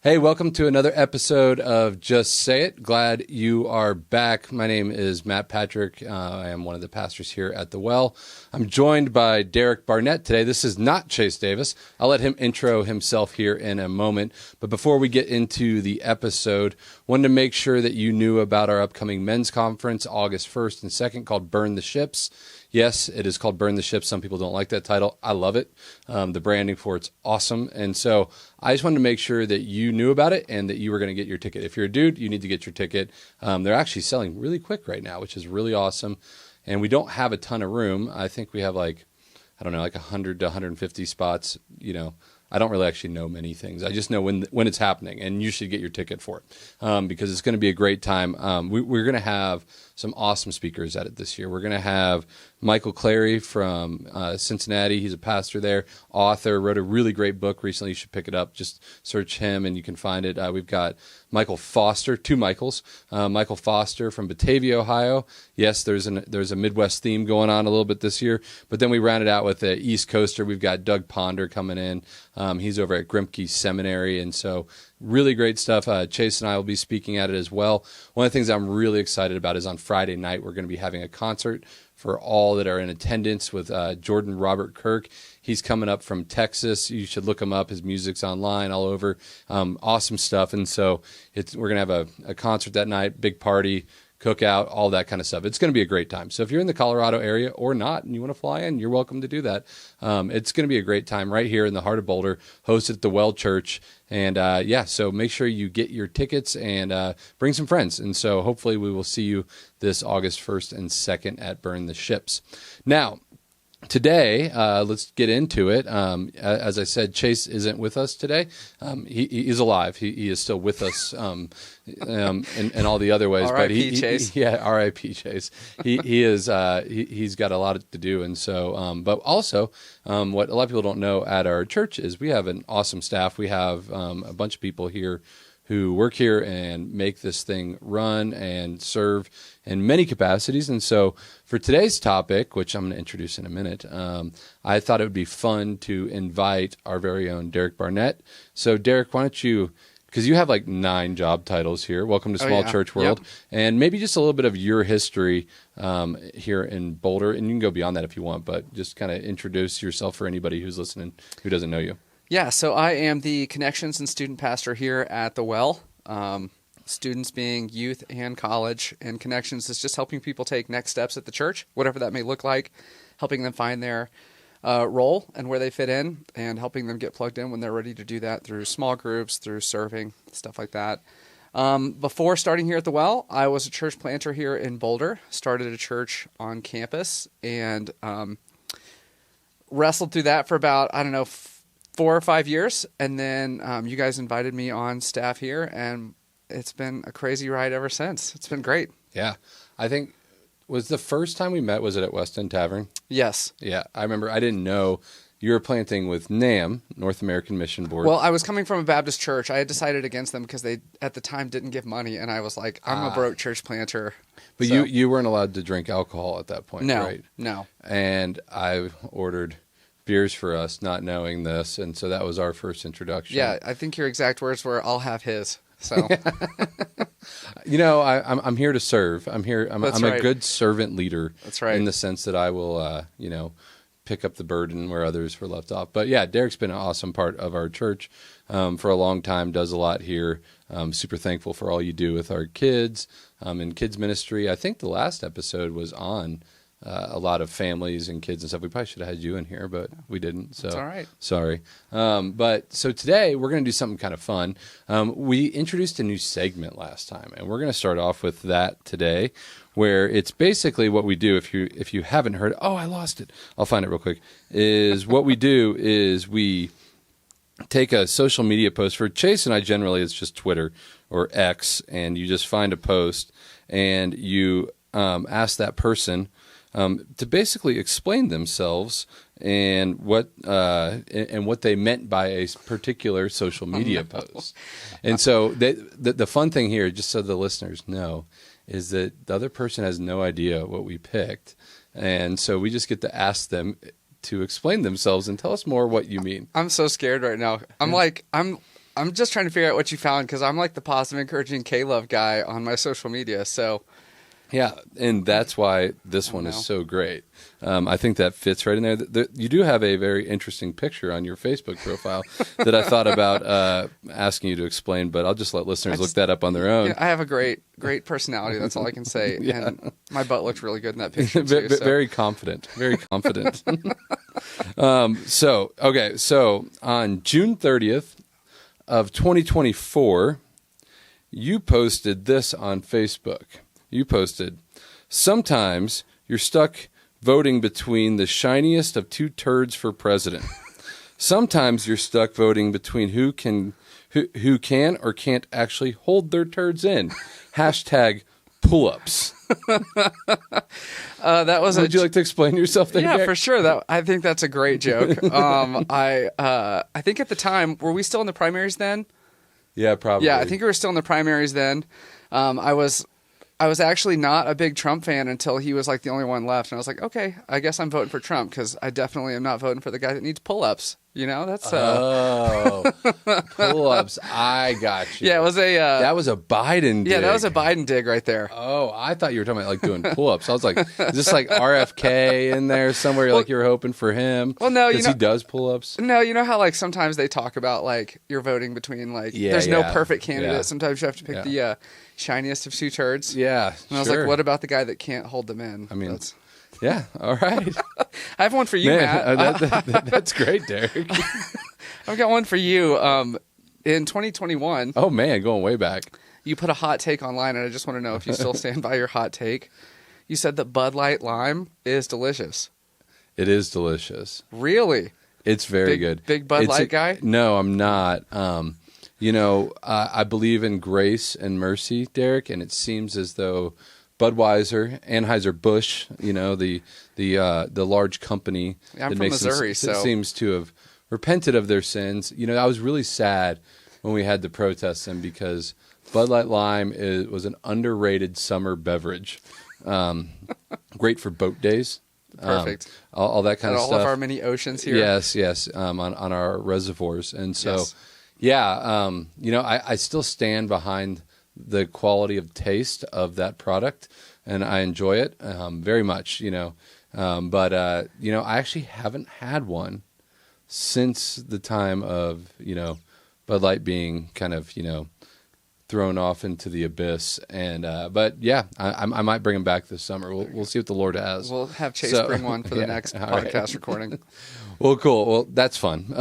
Hey, welcome to another episode of Just Say It. Glad you are back. My name is Matt Patrick. I am one of the pastors here at The Well. I'm joined by Derek Barnett today. This is not Chase Davis. I'll let him intro himself here in a moment. But before we get into the episode, wanted to make sure that you knew about our upcoming men's conference, August 1st and 2nd, called Burn the Ships. Yes, it is called Burn the Ships. Some people don't like that title. I love it. The branding for it's awesome. And so I just wanted to make sure that you knew about it and that you were going to get your ticket. If you're a dude, you need to get your ticket. They're actually selling really quick right now, which is really awesome. And we don't have a ton of room. I think we have like 100 to 150 spots. I don't really actually know many things. I just know when it's happening, and you should get your ticket for it because it's going to be a great time. We're going to have some awesome speakers at it this year. We're going to have Michael Clary from Cincinnati. He's a pastor there, author, wrote a really great book recently. You should pick it up. Just search him and you can find it. We've got Michael Foster, two Michaels. Michael Foster from Batavia, Ohio. Yes, there's a Midwest theme going on a little bit this year, but then we rounded out with the East Coaster. We've got Doug Ponder coming in. He's over at Grimke Seminary, and so really great stuff. Chase and I will be speaking at it as well. One of the things I'm really excited about is on Friday night, we're going to be having a concert for all that are in attendance with Jordan Robert Kirk. He's coming up from Texas. You should look him up. His music's online all over. Awesome stuff. And so we're going to have a concert that night, big party, cookout, all that kind of stuff. It's going to be a great time. So if you're in the Colorado area or not and you want to fly in, you're welcome to do that. It's going to be a great time right here in the heart of Boulder, hosted at the Well Church. And so make sure you get your tickets and bring some friends. And so hopefully we will see you this August 1st and 2nd at Burn the Ships. Now, today, let's get into it. As I said, Chase isn't with us today. He is alive. He is still with us in all the other ways. R.I.P. Chase. R.I.P. Chase. He is. He's got a lot to do, and so. But also, what a lot of people don't know at our church is we have an awesome staff. We have a bunch of people here who work here and make this thing run and serve in many capacities. And so for today's topic, which I'm going to introduce in a minute, I thought it would be fun to invite our very own Derek Barnett. So Derek, why don't you, because you have like 9 job titles here. Welcome to Small Church World. Yep. And maybe just a little bit of your history here in Boulder. And you can go beyond that if you want, but just kind of introduce yourself for anybody who's listening who doesn't know you. Yeah, so I am the Connections and Student Pastor here at The Well. Students being youth and college, and Connections is just helping people take next steps at the church, whatever that may look like, helping them find their role and where they fit in, and helping them get plugged in when they're ready to do that through small groups, through serving, stuff like that. Before starting here at The Well, I was a church planter here in Boulder, started a church on campus, and wrestled through that for about, 4 or 5 years, and then you guys invited me on staff here, and it's been a crazy ride ever since. It's been great. Yeah. I think, was the first time we met, was it at West End Tavern? Yes. Yeah. I remember, I didn't know you were planting with NAM, North American Mission Board. Well, I was coming from a Baptist church. I had decided against them because they, at the time, didn't give money, and I was like, I'm a broke church planter. But so. you weren't allowed to drink alcohol at that point, right? No. And I ordered beers for us, not knowing this, and so that was our first introduction. Yeah, I think your exact words were, "I'll have his." So, I'm here to serve. I'm here. I'm right. a good servant leader. That's right. In the sense that I will, pick up the burden where others were left off. But yeah, Derek's been an awesome part of our church for a long time. Does a lot here. Super thankful for all you do with our kids in kids ministry. I think the last episode was on a lot of families and kids and stuff. We probably should have had you in here, but we didn't. So it's all right. Sorry. But so today we're going to do something kind of fun. We introduced a new segment last time, and we're going to start off with that today, where it's basically what we do. If you haven't heard, I lost it. I'll find it real quick. Is what we do is we take a social media post. For Chase and I, generally it's just Twitter or X, and you just find a post and you ask that person to basically explain themselves and what they meant by a particular social media post. And so the fun thing here, just so the listeners know, is that the other person has no idea what we picked, and so we just get to ask them to explain themselves and tell us more what you mean. I'm so scared right now. I'm I'm just trying to figure out what you found because I'm like the positive, encouraging K-Love guy on my social media. So Yeah, and that's why this one is so great. I think that fits right in there. You do have a very interesting picture on your Facebook profile that I thought about asking you to explain, but I'll just let listeners look that up on their own. Yeah, I have a great personality. That's all I can say. Yeah. And my butt looked really good in that picture too. Very confident. Very confident. So on June 30th of 2024, you posted this on Facebook. You posted, "Sometimes you're stuck voting between the shiniest of two turds for president. Sometimes you're stuck voting between who can or can't actually hold their turds in. Hashtag pull-ups." That was. Would you like to explain yourself there? Yeah, Derek? for sure. I think that's a great joke. I think at the time, were we still in the primaries then? Yeah, probably. Yeah, I think we were still in the primaries then. I was actually not a big Trump fan until he was like the only one left. And I was like, okay, I guess I'm voting for Trump because I definitely am not voting for the guy that needs pull-ups. You know, that's pull-ups. I got you. Yeah, it was that was a Biden dig. Yeah, that was a Biden dig right there. Oh, I thought you were talking about like doing pull-ups. I was like, is this like RFK in there somewhere? Like you were hoping for him? Well, no, he does pull-ups. No, you know how like sometimes they talk about like you're voting between like there's no perfect candidate. Yeah. Sometimes you have to pick the shiniest of two turds. Yeah, and I was like, what about the guy that can't hold them in? I mean, yeah, all right. I have one for you, Matt. That's great, Derek. I've got one for you. In 2021. Oh, man, going way back. You put a hot take online, and I just want to know if you still stand by your hot take. You said that Bud Light Lime is delicious. It is delicious. Really? It's very good. Big Bud Light guy? No, I'm not. I believe in grace and mercy, Derek, and it seems as though Budweiser, Anheuser-Busch, the large company I'm from Missouri, so seems to have repented of their sins. I was really sad when we had to protest them because Bud Light Lime was an underrated summer beverage. Great for boat days. Perfect. All that kind of stuff. All of our many oceans here. Yes. On our reservoirs, and so I still stand behind the quality of taste of that product, and I enjoy it very much. But I actually haven't had one since the time of Bud Light being kind of thrown off into the abyss. And but yeah, I might bring them back this summer. We'll see what the Lord has. We'll have Chase bring one for the next podcast recording. Well, cool. Well, that's fun.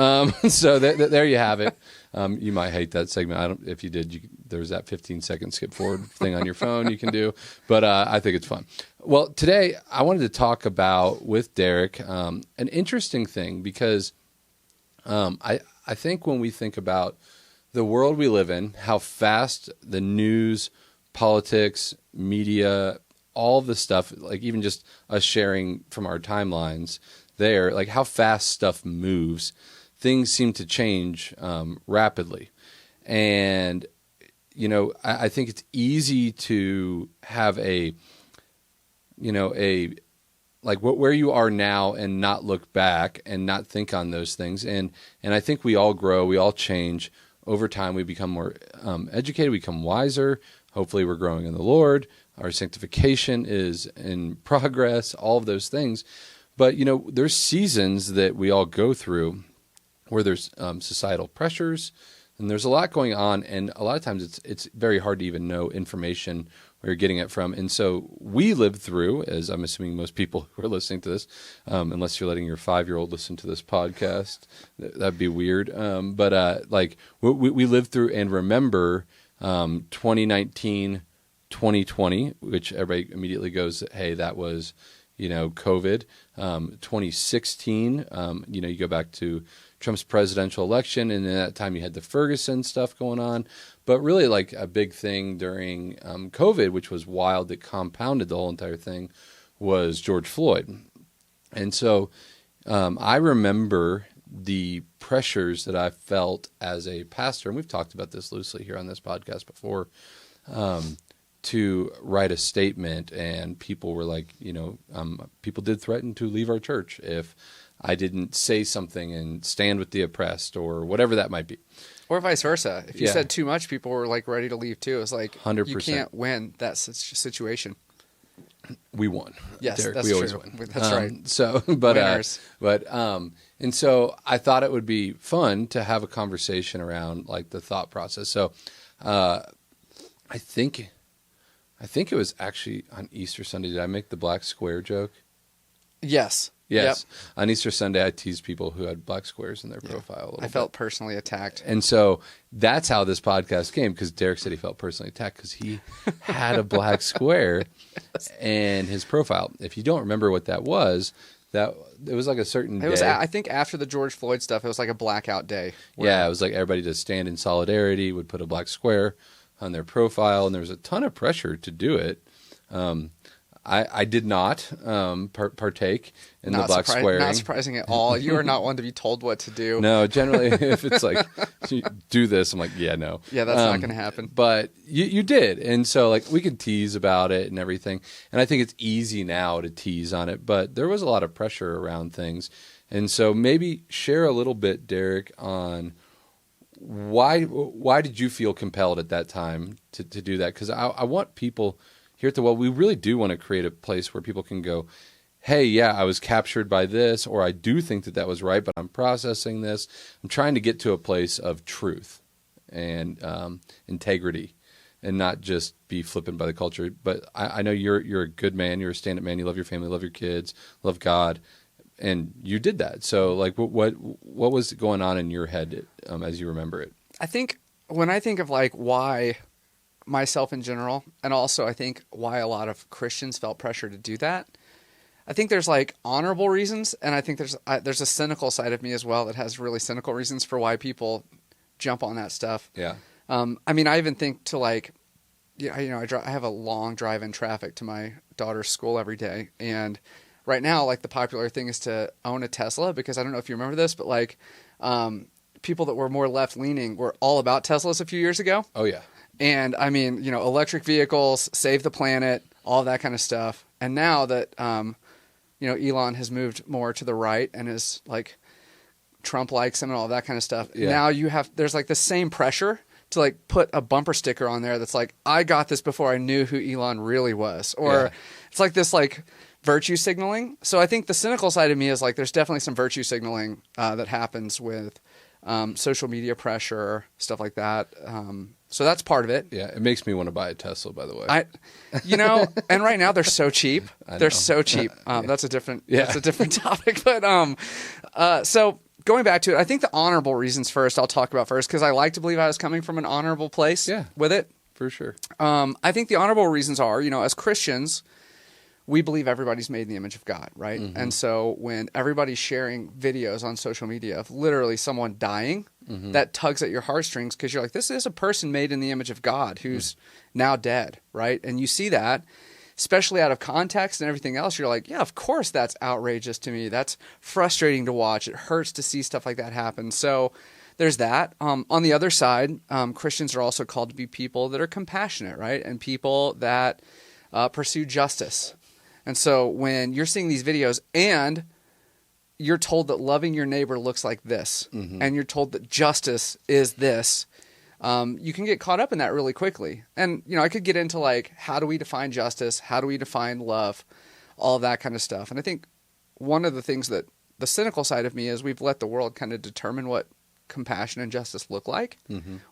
So there you have it. You might hate that segment. If you did, there's that 15-second skip forward thing on your phone you can do. But I think it's fun. Well, today I wanted to talk about with Derek an interesting thing because I think when we think about the world we live in, how fast the news, politics, media, all the stuff, like even just us sharing from our timelines there, like how fast stuff moves, things seem to change rapidly. And, I think it's easy to have where you are now and not look back and not think on those things. And I think we all grow, we all change. Over time, we become more educated, we become wiser. Hopefully, we're growing in the Lord. Our sanctification is in progress, all of those things. But, there's seasons that we all go through where there's societal pressures, and there's a lot going on. And a lot of times it's very hard to even know information where you're getting it from. And so we lived through, as I'm assuming most people who are listening to this, unless you're letting your 5-year-old listen to this podcast, that'd be weird. But we lived through and remember 2019, 2020, which everybody immediately goes, hey, that was, COVID. 2016, you go back to Trump's presidential election, and in that time you had the Ferguson stuff going on. But really, like a big thing during COVID, which was wild, that compounded the whole entire thing, was George Floyd. And so I remember the pressures that I felt as a pastor, and we've talked about this loosely here on this podcast before, to write a statement, and people were like, people did threaten to leave our church if I didn't say something and stand with the oppressed or whatever that might be. Or vice versa. If you Yeah. said too much, people were like ready to leave too. It's like 100%. you can't win that situation. We won. Yes, Derek, that's we always true. win. That's right. So, Winners. and so I thought it would be fun to have a conversation around like the thought process. So, I think it was actually on Easter Sunday. Did I make the black square joke? Yes. Yes. Yep. On Easter Sunday, I teased people who had black squares in their profile a little I felt personally attacked. And so that's how this podcast came, because Derek said he felt personally attacked because he had a black square in his profile. If you don't remember what that was, it was like a certain It was, day. I think after the George Floyd stuff, it was like a blackout day. Yeah, it was like everybody to stand in solidarity would put a black square on their profile, and there was a ton of pressure to do it. I did not partake in the black squaring. Not surprising at all. You are not one to be told what to do. No, generally, if it's like, do this, I'm like, yeah, no. Yeah, that's not going to happen. But you did. And so, like, we could tease about it and everything. And I think it's easy now to tease on it. But there was a lot of pressure around things. And so maybe share a little bit, Derek, on why did you feel compelled at that time to do that? Because I want people here at the Well, we really do want to create a place where people can go, hey, yeah, I was captured by this, or I do think that was right, but I'm processing this. I'm trying to get to a place of truth and integrity and not just be flippant by the culture. But I know you're a good man. You're a stand-up man. You love your family, love your kids, love God, and you did that. So, like, what was going on in your head as you remember it? I think when I think of, like, why myself in general, and also I think why a lot of Christians felt pressure to do that, I think there's like honorable reasons, and I think there's a cynical side of me as well that has really cynical reasons for why people jump on that stuff. Yeah. I mean, I even think to like, I have a long drive in traffic to my daughter's school every day, and right now, like, the popular thing is to own a Tesla, because I don't know if you remember this, but like, people that were more left leaning were all about Teslas a few years ago. Oh yeah. And I mean, electric vehicles, save the planet, all that kind of stuff. And now that, Elon has moved more to the right and is like, Trump likes him and all that kind of stuff. Yeah. Now there's like the same pressure to like put a bumper sticker on there that's like, I got this before I knew who Elon really was. Or It's like this like virtue signaling. So I think the cynical side of me is like, there's definitely some virtue signaling that happens with social media pressure, stuff like that. So that's part of it. Yeah, it makes me want to buy a Tesla, by the way. And right now they're so cheap. They're so cheap. That's a different topic. But so going back to it, I think the honorable reasons first I'll talk about first, because I like to believe I was coming from an honorable place with it. For sure. I think the honorable reasons are, as Christians, we believe everybody's made in the image of God, right? Mm-hmm. And so when everybody's sharing videos on social media of literally someone dying, that tugs at your heartstrings, because you're like, this is a person made in the image of God who's now dead, right? And you see that, especially out of context and everything else, you're like, yeah, of course that's outrageous to me. That's frustrating to watch. It hurts to see stuff like that happen. So there's that. On the other side, Christians are also called to be people that are compassionate, right? And people that pursue justice. And so when you're seeing these videos and you're told that loving your neighbor looks like this, and you're told that justice is this, you can get caught up in that really quickly. And, I could get into like, how do we define justice? How do we define love? All of that kind of stuff. And I think one of the things that the cynical side of me is we've let the world kind of determine what compassion and justice look like,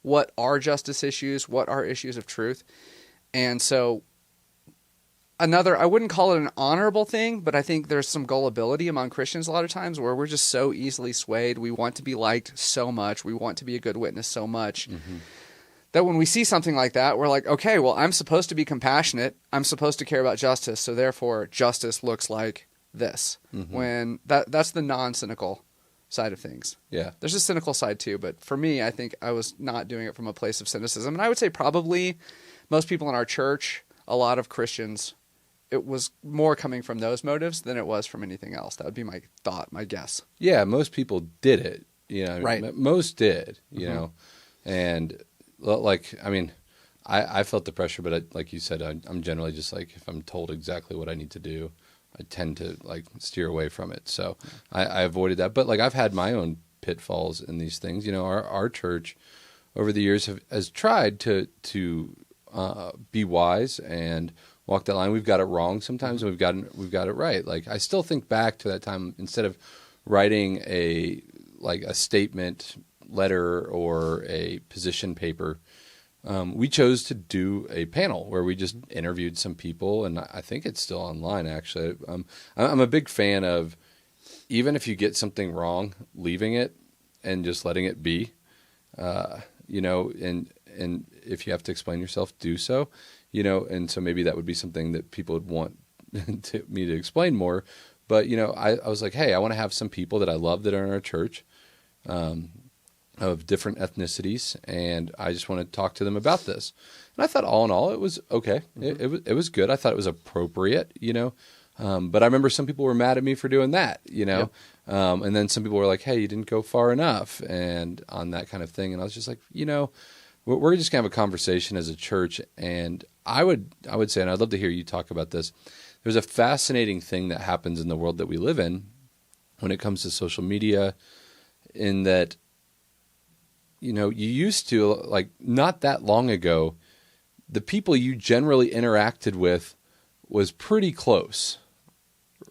what are justice issues, what are issues of truth. And so I wouldn't call it an honorable thing, but I think there's some gullibility among Christians a lot of times where we're just so easily swayed. We want to be liked so much. We want to be a good witness so much that when we see something like that, we're like, okay, well, I'm supposed to be compassionate. I'm supposed to care about justice. So therefore, justice looks like this. When that's the non-cynical side of things. Yeah. There's a cynical side too, but for me, I think I was not doing it from a place of cynicism. And I would say probably most people in our church, a lot of Christians, it was more coming from those motives than it was from anything else. That would be my thought, my guess. Yeah, most people did it. Right. Most did, you know. And, like, I mean, I felt the pressure, but like you said, I'm generally just like, if I'm told exactly what I need to do, I tend to like steer away from it. So I avoided that. But like I've had my own pitfalls in these things. You know, our church over the years has tried to be wise and walk that line. We've got it wrong sometimes, and we've got it right. Like I still think back to that time, instead of writing a statement letter or a position paper, we chose to do a panel where we just interviewed some people, and I think it's still online actually. I'm a big fan of, even if you get something wrong, leaving it and just letting it be. You know, and if you have to explain yourself, do so. You know, and so maybe that would be something that people would want me to explain more. But you know, I was like, hey, I want to have some people that I love that are in our church, of different ethnicities, and I just want to talk to them about this. And I thought, all in all, it was okay. It was good. I thought it was appropriate, you know. But I remember some people were mad at me for doing that, you know. Yep. And then some people were like, hey, you didn't go far enough, and on that kind of thing. And I was just like, you know, we're just gonna have a conversation as a church. And I would say, and I'd love to hear you talk about this, there's a fascinating thing that happens in the world that we live in when it comes to social media, in that, you know, you used to, like, not that long ago, the people you generally interacted with was pretty close,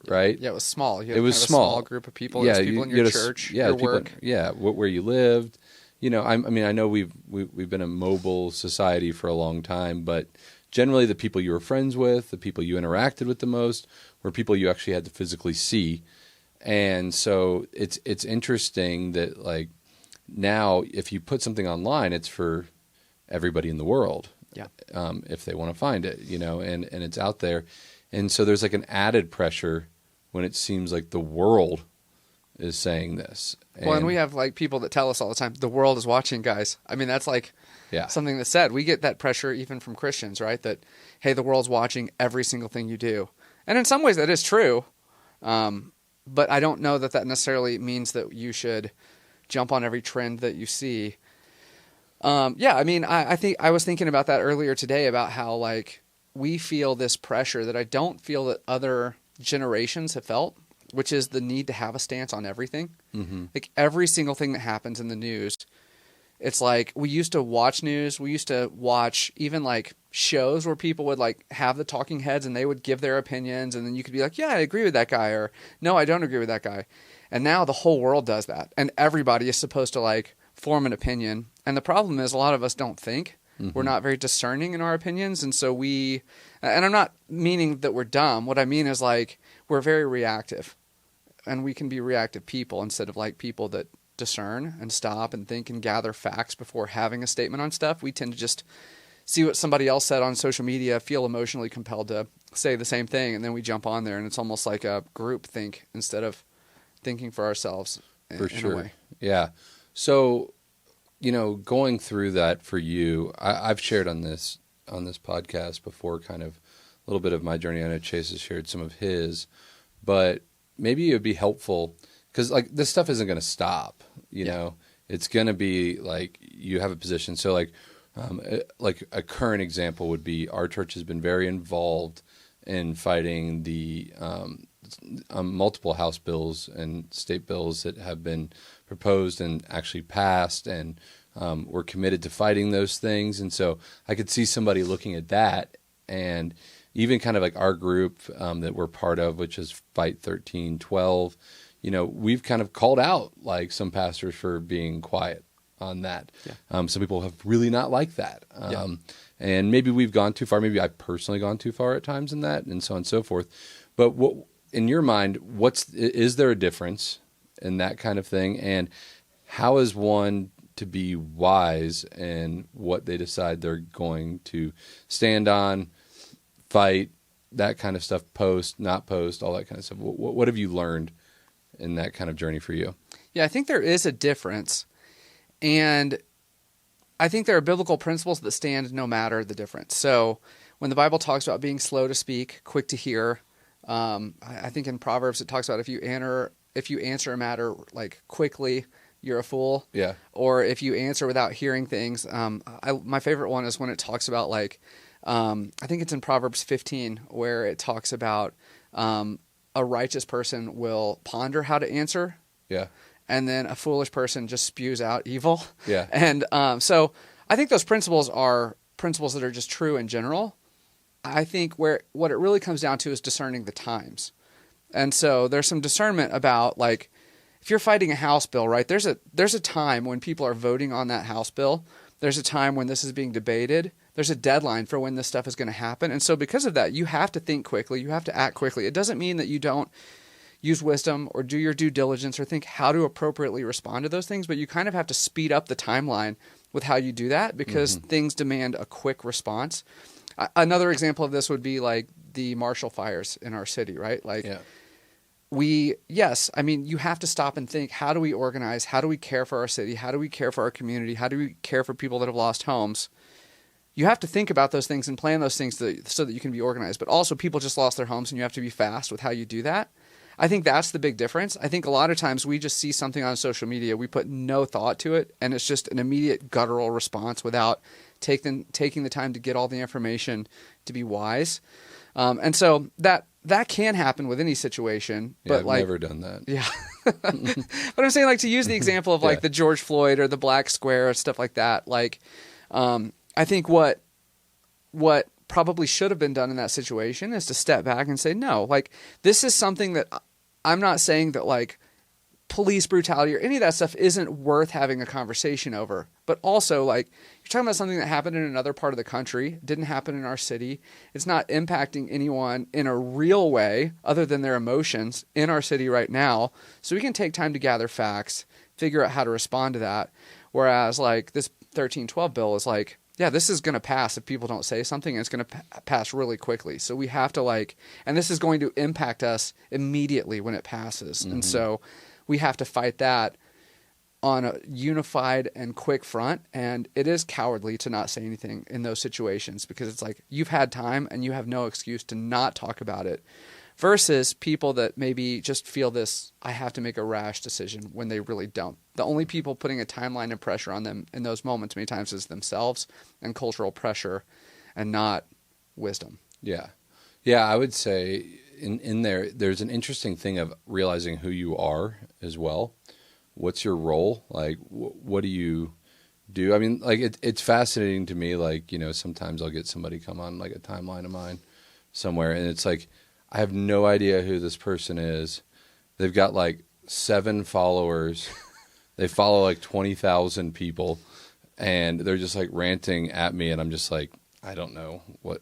right? Yeah, it was small. You had it was kind of small. A small group of people. Yeah, people in your church, your work. Where you lived. You know, I mean, I know we've been a mobile society for a long time, but generally the people you were friends with, the people you interacted with the most, were people you actually had to physically see. And so it's interesting that, like, now if you put something online, it's for everybody in the world. Yeah. If they want to find it, you know, and it's out there. And so there's like an added pressure when it seems like the world is saying this. And we have like people that tell us all the time, the world is watching, guys. I mean, that's like something that's said. We get that pressure even from Christians, right? That, hey, the world's watching every single thing you do. And in some ways that is true. But I don't know that necessarily means that you should jump on every trend that you see. I mean, I think I was thinking about that earlier today, about how, like, we feel this pressure that I don't feel that other generations have felt, which is the need to have a stance on everything. Mm-hmm. Like every single thing that happens in the news, it's like we used to watch news. We used to watch even like shows where people would like have the talking heads and they would give their opinions, and then you could be like, yeah, I agree with that guy, or no, I don't agree with that guy. And now the whole world does that, and everybody is supposed to like form an opinion. And the problem is, a lot of us don't think. Mm-hmm. We're not very discerning in our opinions, and so and I'm not meaning that we're dumb. What I mean is, like, we're very reactive, and we can be reactive people instead of like people that discern and stop and think and gather facts before having a statement on stuff. We tend to just see what somebody else said on social media, feel emotionally compelled to say the same thing, and then we jump on there, and it's almost like a group think instead of thinking for ourselves. For sure. In a way. Yeah. So, you know, going through that for you, I've shared on this podcast before, kind of a little bit of my journey. I know Chase has shared some of his, but maybe it would be helpful, because like this stuff isn't going to stop. You know, it's going to be like you have a position. So like a current example would be, our church has been very involved in fighting the multiple House bills and state bills that have been proposed and actually passed, and we're committed to fighting those things. And so I could see somebody looking at that, and even kind of like our group that we're part of, which is Fight 1312, you know, we've kind of called out like some pastors for being quiet on that. Yeah. Some people have really not liked that. And maybe we've gone too far. Maybe I've personally gone too far at times in that, and so on and so forth. But what, in your mind, is there a difference in that kind of thing? And how is one to be wise in what they decide they're going to stand on, fight, that kind of stuff, post, not post, all that kind of stuff? What have you learned in that kind of journey for you? Yeah, I think there is a difference. And I think there are biblical principles that stand no matter the difference. So when the Bible talks about being slow to speak, quick to hear, I think in Proverbs it talks about if you answer a matter like quickly, you're a fool. Yeah. Or if you answer without hearing things. My favorite one is when it talks about like, I think it's in Proverbs 15 where it talks about a righteous person will ponder how to answer. Yeah. And then a foolish person just spews out evil. Yeah. And so I think those principles are principles that are just true in general. I think what it really comes down to is discerning the times. And so there's some discernment about, like, if you're fighting a House bill, right, there's a time when people are voting on that House bill. There's a time when this is being debated. There's a deadline for when this stuff is going to happen. And so because of that, you have to think quickly. You have to act quickly. It doesn't mean that you don't use wisdom or do your due diligence or think how to appropriately respond to those things, but you kind of have to speed up the timeline with how you do that because things demand a quick response. Another example of this would be like the Marshall fires in our city, right? Like you have to stop and think, how do we organize? How do we care for our city? How do we care for our community? How do we care for people that have lost homes? You have to think about those things and plan those things so that you can be organized. But also people just lost their homes and you have to be fast with how you do that. I think that's the big difference. I think a lot of times we just see something on social media, we put no thought to it, and it's just an immediate guttural response without taking the time to get all the information to be wise. And so that can happen with any situation. Yeah, but I've like, never done that. Yeah. But I'm saying, like, to use the example of like the George Floyd or the Black Square or stuff like that, like I think what probably should have been done in that situation is to step back and say, no, like, this is something that I'm not saying that like police brutality or any of that stuff isn't worth having a conversation over. But also, like, you're talking about something that happened in another part of the country, didn't happen in our city. It's not impacting anyone in a real way other than their emotions in our city right now. So we can take time to gather facts, figure out how to respond to that. Whereas like this 1312 bill is like, yeah, this is going to pass if people don't say something, and it's going to pass really quickly. So we have to and this is going to impact us immediately when it passes. And so we have to fight that on a unified and quick front. And it is cowardly to not say anything in those situations because it's like you've had time and you have no excuse to not talk about it. Versus people that maybe just feel this, I have to make a rash decision when they really don't. The only people putting a timeline and pressure on them in those moments many times is themselves and cultural pressure and not wisdom. Yeah. Yeah, I would say in there's an interesting thing of realizing who you are as well. What's your role? Like, what do you do? I mean, like, it's fascinating to me. Like, you know, sometimes I'll get somebody come on like a timeline of mine somewhere, and it's like, I have no idea who this person is. They've got like 7 followers. They follow like 20,000 people, and they're just like ranting at me, and I'm just like, I don't know what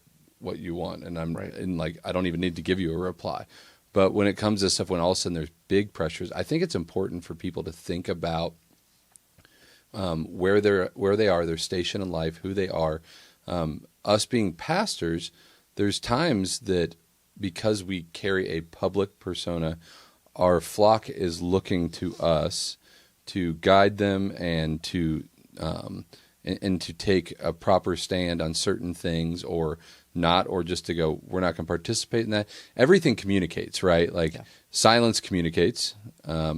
you want, and and like, I don't even need to give you a reply. But when it comes to stuff, when all of a sudden there's big pressures, I think it's important for people to think about where they are, their station in life, who they are. Us being pastors, there's times that because we carry a public persona, our flock is looking to us to guide them and to take a proper stand on certain things or not, or just to go, we're not going to participate in that. Everything communicates, right? Like silence communicates.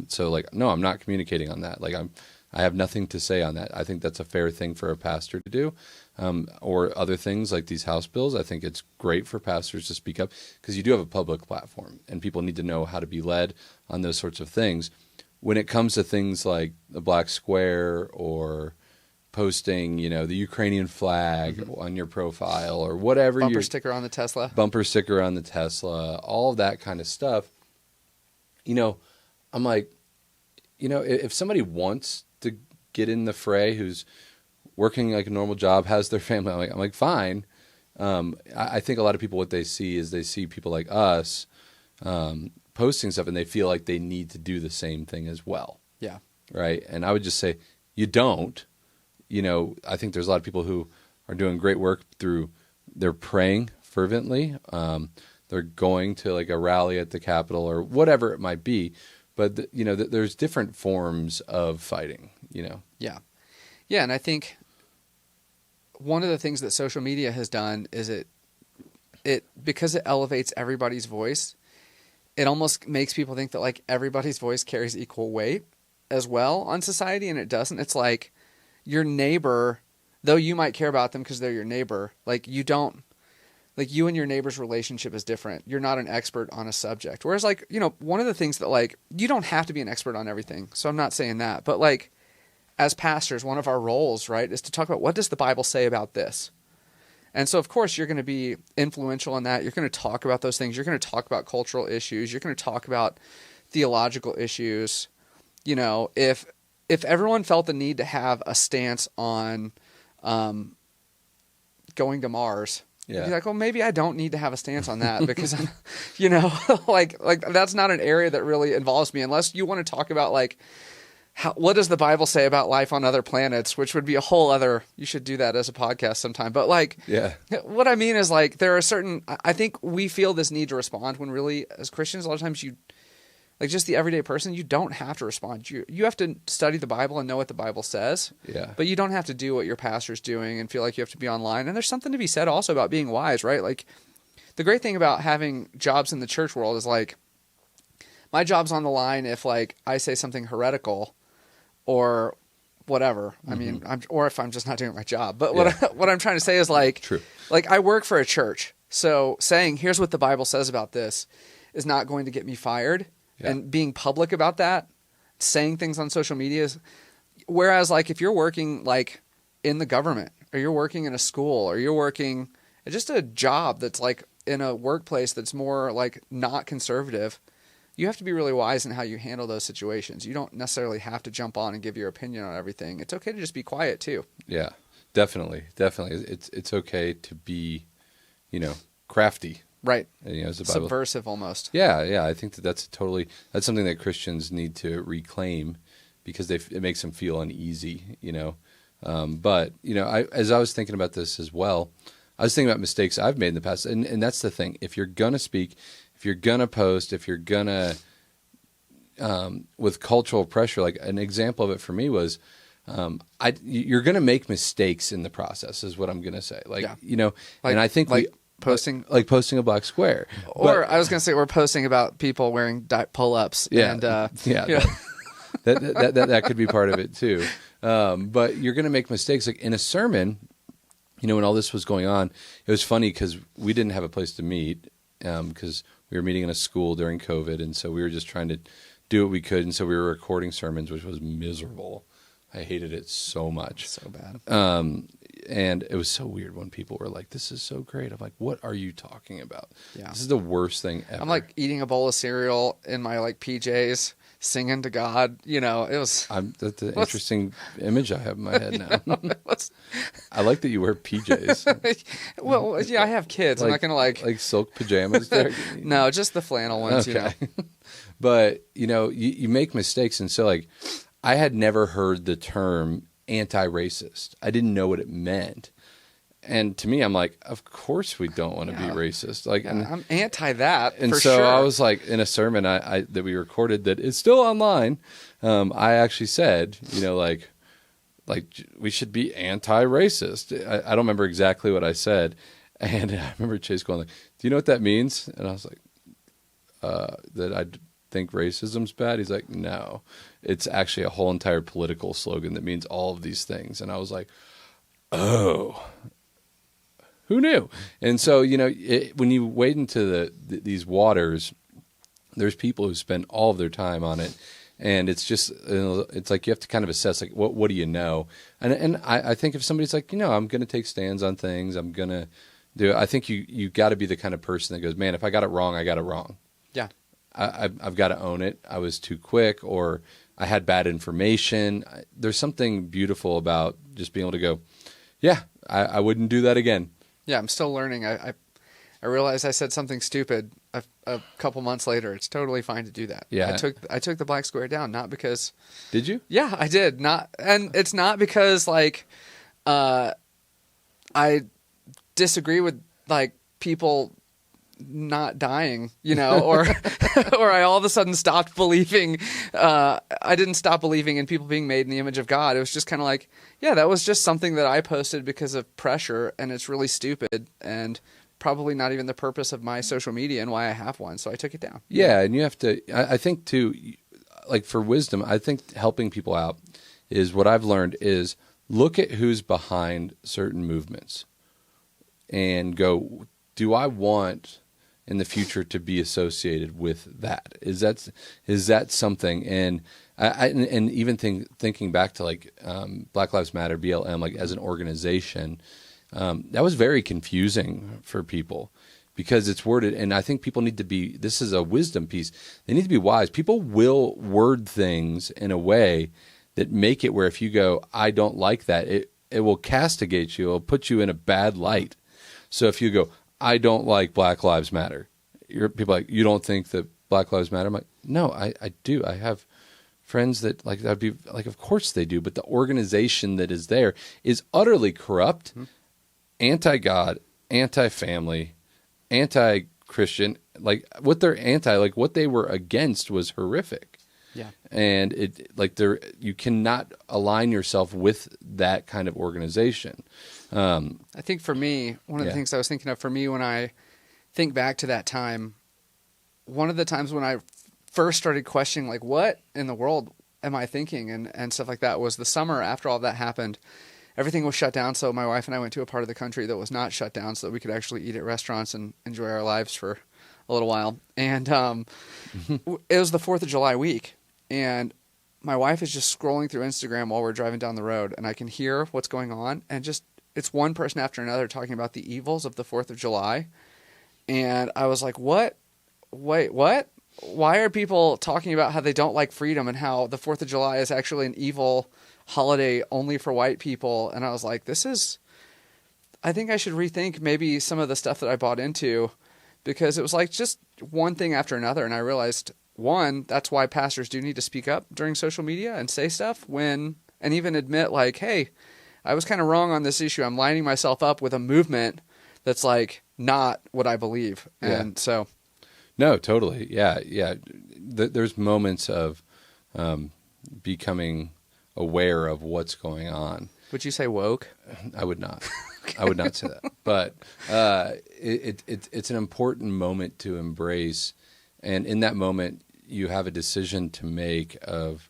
So like, no, I'm not communicating on that. Like I have nothing to say on that. I think that's a fair thing for a pastor to do. Or other things like these House bills. I think it's great for pastors to speak up because you do have a public platform and people need to know how to be led on those sorts of things. When it comes to things like the Black Square or posting, you know, the Ukrainian flag on your profile or whatever. Bumper sticker on the Tesla, all of that kind of stuff. You know, I'm like, you know, if somebody wants to get in the fray who's working like a normal job, has their family, I'm like fine. I think a lot of people, what they see is they see people like us posting stuff and they feel like they need to do the same thing as well. Yeah. Right. And I would just say, you don't. You know, I think there's a lot of people who are doing great work they're praying fervently. They're going to like a rally at the Capitol or whatever it might be. But, you know, there's different forms of fighting, you know. Yeah. Yeah. And I think one of the things that social media has done is it because it elevates everybody's voice, it almost makes people think that like everybody's voice carries equal weight. as well on society and it doesn't. It's like your neighbor, though you might care about them because they're your neighbor, like you don't, like you and your neighbor's relationship is different. You're not an expert on a subject. Whereas like, one of the things that like, you don't have to be an expert on everything. So I'm not saying that, but like as pastors, one of our roles, right, is to talk about what does the Bible say about this? And so of course you're going to be influential in that. You're going to talk about those things. You're going to talk about cultural issues. You're going to talk about theological issues. If everyone felt the need to have a stance on going to Mars, you'd be like, well, maybe I don't need to have a stance on that because I'm, like that's not an area that really involves me unless you want to talk about like what does the Bible say about life on other planets, which would be a whole other. You should do that as a podcast sometime. But like, what I mean is like there are certain. I think we feel this need to respond when really, as Christians, a lot of times you. Like just the everyday person, you don't have to respond. You have to study the Bible and know what the Bible says. Yeah. But you don't have to do what your pastor's doing and feel like you have to be online. And there's something to be said also about being wise, right? Like the great thing about having jobs in the church world is like my job's on the line if like I say something heretical or whatever. I mean, or if I'm just not doing my job. But what I'm trying to say is like, True. Like I work for a church. So saying, here's what the Bible says about this is not going to get me fired. Yeah. And being public about that, saying things on social media. Whereas like if you're working like in the government or you're working in a school or you're working just a job that's like in a workplace that's more like not conservative, you have to be really wise in how you handle those situations. You don't necessarily have to jump on and give your opinion on everything. It's okay to just be quiet too. Yeah, definitely. It's okay to be, crafty. Right. As the Bible. Subversive almost. Yeah. I think that's something that Christians need to reclaim because it makes them feel uneasy, But, as I was thinking about this as well, I was thinking about mistakes I've made in the past. And that's the thing. If you're going to speak, if you're going to post, if you're going to, with cultural pressure, like an example of it for me was, you're going to make mistakes in the process is what I'm going to say. And I think posting a black square, or I was going to say we're posting about people wearing pull-ups. Yeah, and, that could be part of it too. But you're going to make mistakes. Like in a sermon, when all this was going on, it was funny because we didn't have a place to meet because we were meeting in a school during COVID, and so we were just trying to do what we could, and so we were recording sermons, which was miserable. I hated it so much. So bad. And it was so weird when people were like, this is so great. I'm like, what are you talking about? Yeah. This is the worst thing ever. I'm like eating a bowl of cereal in my like PJs, singing to God. It was... That's an interesting image I have in my head now. I like that you wear PJs. Well, yeah, I have kids. I'm not going to like silk pajamas there? No, just the flannel ones, okay. But, you make mistakes. And so like, I had never heard the term anti-racist. I didn't know what it meant. And to me, I'm like, of course we don't want to be racist. Like, I'm anti that. And for so sure. I was like, in a sermon that we recorded that is still online, I actually said, like we should be anti-racist. I don't remember exactly what I said. And I remember Chase going like, do you know what that means? And I was like, that I think racism's bad. He's like, no, it's actually a whole entire political slogan that means all of these things. And I was like, oh, who knew? And so, when you wade into these waters, there's people who spend all of their time on it. And it's just, it's like you have to kind of assess, like, what do you know? And I think if somebody's like, I'm going to take stands on things, I'm going to do it. I think you got to be the kind of person that goes, man, if I got it wrong, I got it wrong. Yeah. I've got to own it. I was too quick, or I had bad information. There's something beautiful about just being able to go, yeah, I wouldn't do that again. Yeah, I'm still learning. I realized I said something stupid a couple months later. It's totally fine to do that. Yeah. I took the black square down, not because... Did you? Yeah, I did. And it's not because, like, I disagree with, like, people not dying, or or I all of a sudden stopped believing. I didn't stop believing in people being made in the image of God. It was just kind of like, yeah, that was just something that I posted because of pressure, and it's really stupid and probably not even the purpose of my social media and why I have one. So I took it down. Yeah, and you have to. I think too, like for wisdom, I think helping people out is what I've learned is look at who's behind certain movements and go, do I want in the future to be associated with that? Is that something? And and even thinking back to like Black Lives Matter, BLM, like as an organization, that was very confusing for people because it's worded. And I think people need to be. This is a wisdom piece. They need to be wise. People will word things in a way that make it where if you go, I don't like that, it will castigate you. It will put you in a bad light. So if you go, I don't like Black Lives Matter, people are like, you don't think that Black Lives Matter? I'm like, no, I do. I have friends that like that'd be like, of course they do. But the organization that is there is utterly corrupt, anti-God, anti-family, anti-Christian. Like what they're anti, like what they were against was horrific. Yeah. And it like you cannot align yourself with that kind of organization. I think for me, one of the things I was thinking of for me when I think back to that time, one of the times when I first started questioning like what in the world am I thinking and stuff like that was the summer after all that happened. Everything was shut down, so my wife and I went to a part of the country that was not shut down so that we could actually eat at restaurants and enjoy our lives for a little while. And it was the 4th of July week. And my wife is just scrolling through Instagram while we're driving down the road, and I can hear what's going on, and just it's one person after another talking about the evils of the 4th of July. And I was like, what? Wait, what? Why are people talking about how they don't like freedom and how the 4th of July is actually an evil holiday only for white people? And I was like, I think I should rethink maybe some of the stuff that I bought into, because it was like just one thing after another. And I realized, one, that's why pastors do need to speak up during social media and say stuff and even admit like, hey, I was kind of wrong on this issue. I'm lining myself up with a movement that's like not what I believe. And so. No, totally. Yeah. Yeah. There's moments of becoming aware of what's going on. Would you say woke? I would not. I would not say that. But it's an important moment to embrace. And in that moment, you have a decision to make of,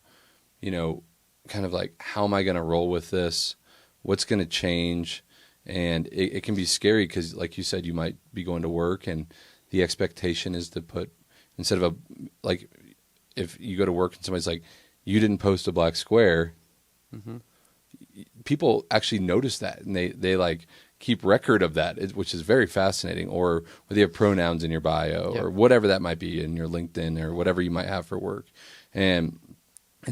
kind of like, how am I going to roll with this? What's going to change? And it can be scary because, like you said, you might be going to work and the expectation is to put, instead of like, if you go to work and somebody's like, you didn't post a black square, people actually notice that and they like keep record of that, which is very fascinating. Or whether you have pronouns in your bio or whatever that might be in your LinkedIn or whatever you might have for work. And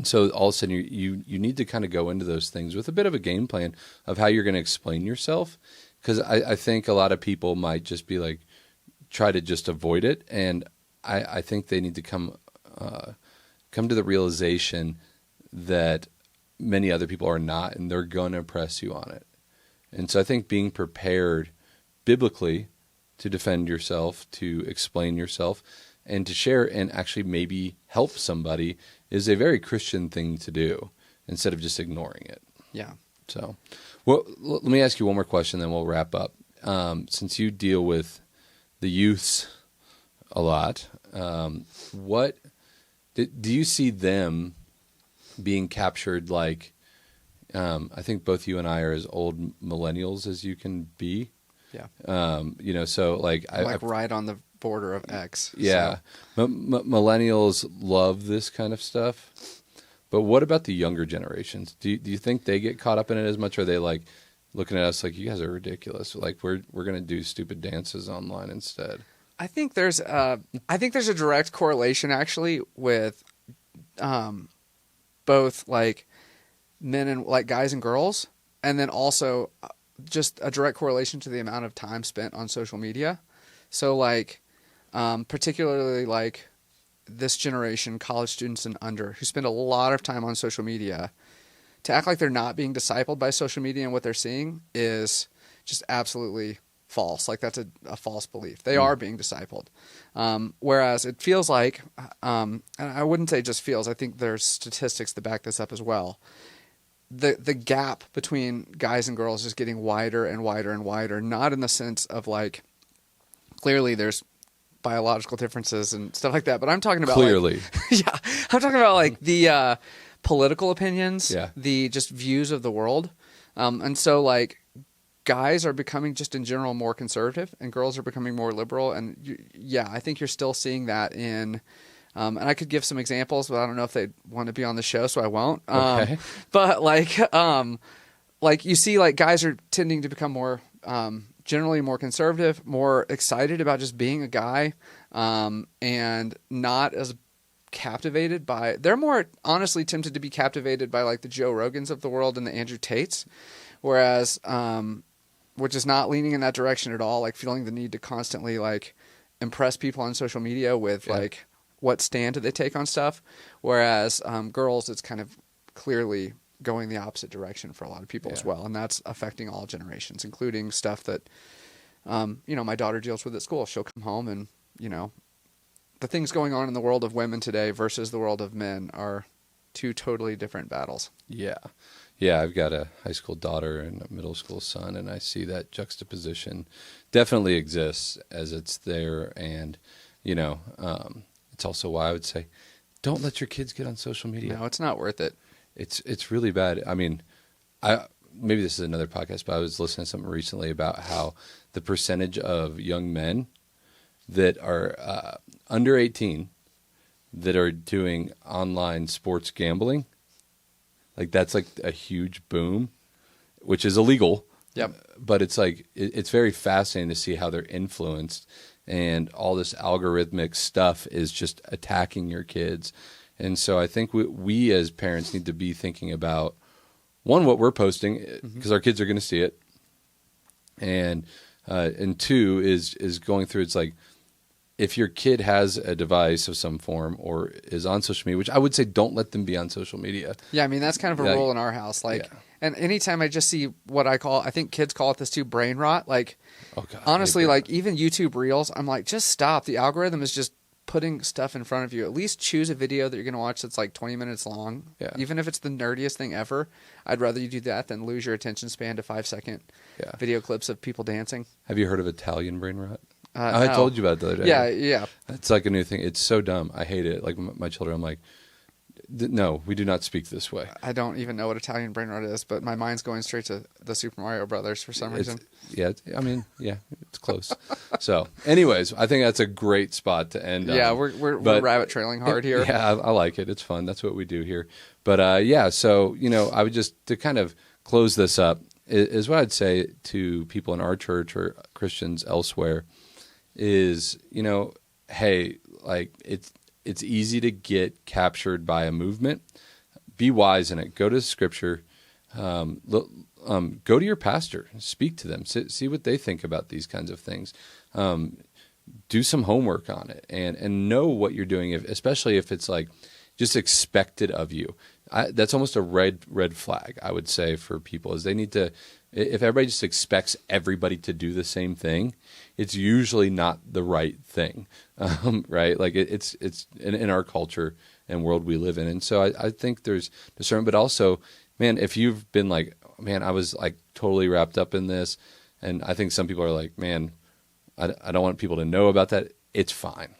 so all of a sudden you need to kind of go into those things with a bit of a game plan of how you're going to explain yourself. Because I think a lot of people might just be like, try to just avoid it. And I think they need to come to the realization that many other people are not, and they're going to press you on it. And so I think being prepared biblically to defend yourself, to explain yourself, and to share and actually maybe help somebody is a very Christian thing to do instead of just ignoring it. Yeah. So, well, let me ask you one more question, then we'll wrap up. Since you deal with the youths a lot, what do you see them being captured like? I think both you and I are as old millennials as you can be. Yeah. So like I right on the border of X. Yeah. So. Millennials love this kind of stuff. But what about the younger generations? Do you think they get caught up in it as much? Or are they like looking at us like, you guys are ridiculous? Like we're going to do stupid dances online instead. I think there's a direct correlation actually with both like men and like guys and girls, and then also just a direct correlation to the amount of time spent on social media. So like particularly like this generation, college students and under, who spend a lot of time on social media, to act like they're not being discipled by social media and what they're seeing is just absolutely false. Like that's a false belief. They are being discipled. Whereas it feels like, and I wouldn't say just feels, I think there's statistics that back this up as well. The gap between guys and girls is getting wider and wider and wider, not in the sense of like, clearly there's biological differences and stuff like that. But I'm talking about Clearly. yeah, I'm talking about like the political opinions, Yeah. the just views of the world. And so like guys are becoming just in general more conservative and girls are becoming more liberal. And yeah, I think you're still seeing that in, and I could give some examples, but I don't know if they want to be on the show, so I won't. Okay. But like you see like guys are tending to become more, generally more conservative, more excited about just being a guy, and not as captivated by, they're more honestly tempted to be captivated by like the Joe Rogans of the world and the Andrew Tates, whereas which is not leaning in that direction at all, like feeling the need to constantly like impress people on social media with like what stand do they take on stuff, whereas girls, it's kind of clearly going the opposite direction for a lot of people as well, and that's affecting all generations, including stuff that my daughter deals with at school. She'll come home and the things going on in the world of women today versus the world of men are two totally different battles. Yeah. Yeah, I've got a high school daughter and a middle school son, and I see that juxtaposition definitely exists as it's there. And, it's also why I would say, don't let your kids get on social media. No, it's not worth it. It's really bad. I mean, maybe this is another podcast, but I was listening to something recently about how the percentage of young men that are under 18 that are doing online sports gambling, like that's like a huge boom, which is illegal. Yep. But it's like it's very fascinating to see how they're influenced, and all this algorithmic stuff is just attacking your kids. And so I think we as parents need to be thinking about, one, what we're posting, because our kids are going to see it, and two is going through. It's like, if your kid has a device of some form or is on social media, which I would say don't let them be on social media. Yeah, I mean, that's kind of a rule in our house. Like, and anytime I just see what I think kids call it this too, brain rot. Like, oh God, honestly, like even YouTube Reels, I'm like, just stop. The algorithm is just putting stuff in front of you. At least choose a video that you're going to watch that's like 20 minutes long. Yeah. Even if it's the nerdiest thing ever, I'd rather you do that than lose your attention span to 5-second video clips of people dancing. Have you heard of Italian brain rot? I told you about it the other day. Yeah. It's like a new thing. It's so dumb. I hate it. Like my children, I'm like, no, we do not speak this way. I don't even know what Italian brain rot is, but my mind's going straight to the Super Mario Brothers for some reason. It's close. So, anyways, I think that's a great spot to end on. Yeah, we're rabbit trailing hard here. Yeah, I like it. It's fun. That's what we do here. But so, I would just, to kind of close this up, is what I'd say to people in our church or Christians elsewhere is, hey, like it's easy to get captured by a movement. Be wise in it. Go to Scripture. Go to your pastor. Speak to them. See what they think about these kinds of things. Do some homework on it and know what you're doing, especially if it's like just expected of you. That's almost a red flag, I would say, for people, is they need to, if everybody just expects everybody to do the same thing, it's usually not the right thing, right? Like it's in our culture and world we live in. And so I think there's discernment, but also, man, if you've been like, man, I was like totally wrapped up in this, and I think some people are like, man, I don't want people to know about that. It's fine.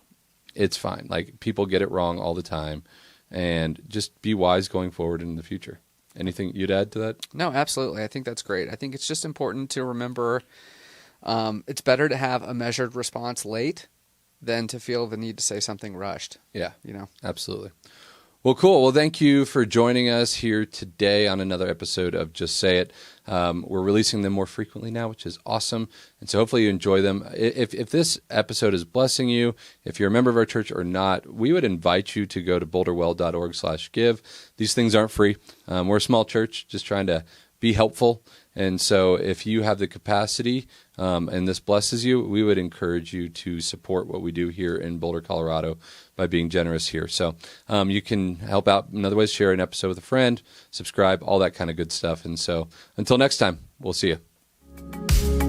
It's fine. Like, people get it wrong all the time, and just be wise going forward in the future. Anything you'd add to that? No, absolutely. I think that's great. I think it's just important to remember it's better to have a measured response late than to feel the need to say something rushed. Yeah, absolutely. Well, cool. Well, thank you for joining us here today on another episode of Just Say It. We're releasing them more frequently now, which is awesome. And so hopefully you enjoy them. If this episode is blessing you, if you're a member of our church or not, we would invite you to go to boulderwell.org/give. These things aren't free. We're a small church just trying to be helpful. And so if you have the capacity and this blesses you, we would encourage you to support what we do here in Boulder, Colorado by being generous here. So you can help out in other ways, share an episode with a friend, subscribe, all that kind of good stuff. And so until next time, we'll see you.